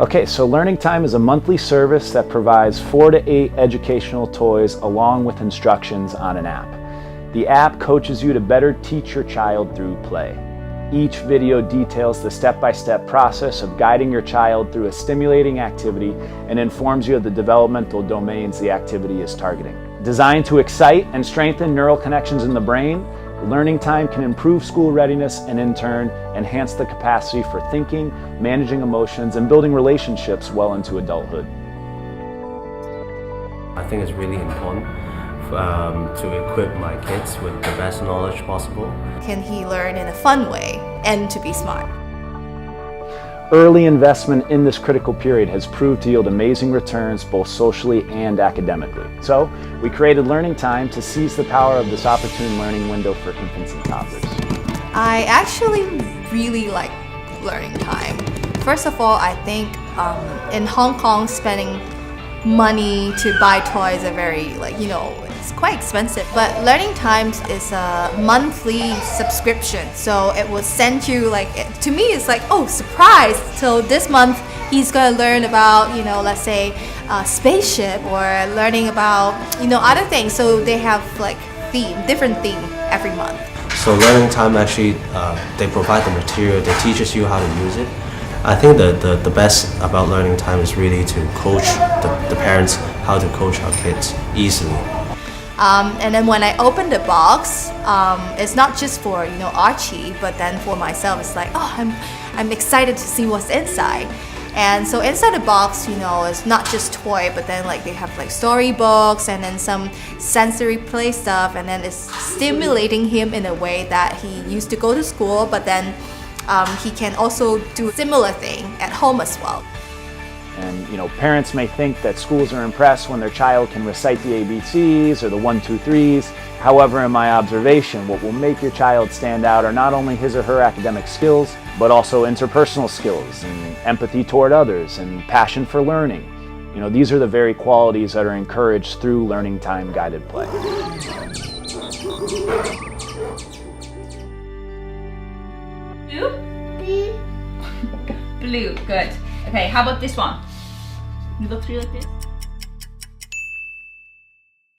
Okay, so Learning Time is a monthly service that provides 4 to 8 educational toys along with instructions on an app. The app coaches you to better teach your child through play. Each video details the step-by-step process of guiding your child through a stimulating activity and informs you of the developmental domains the activity is targeting. Designed to excite and strengthen neural connections in the brain, Learning Time can improve school readiness and in turn enhance the capacity for thinking, managing emotions, and building relationships well into adulthood. I think it's really important to equip my kids with the best knowledge possible. Can he learn in a fun way and to be smart? Early investment in this critical period has proved to yield amazing returns both socially and academically. So we created Learning Time to seize the power of this opportune learning window for infants and toddlers. I actually really like Learning Time. First of all, I think in Hong Kong, spending money to buy toys are very, it's quite expensive. But Learning Times is a monthly subscription, so it will send you to me it's like, oh, surprise! So this month he's gonna learn about, let's say spaceship, or learning about other things. So they have different theme every month. So Learning Time actually they provide the material that teaches you how to use it. I think the best about Learning Time is really to coach the parents how to coach our kids easily. And then when I open the box, it's not just for Archie, but then for myself, it's like, oh, I'm excited to see what's inside. And so inside the box, it's not just toy, but then they have storybooks and then some sensory play stuff, and then it's stimulating him in a way that he used to go to school, but then he can also do a similar thing at home as well. And parents may think that schools are impressed when their child can recite the ABCs or the 1, 2, 3s. However, in my observation, what will make your child stand out are not only his or her academic skills, but also interpersonal skills and empathy toward others and passion for learning. These are the very qualities that are encouraged through Learning Time guided play. Blue? Blue, good. Okay, how about this one? You look through like this?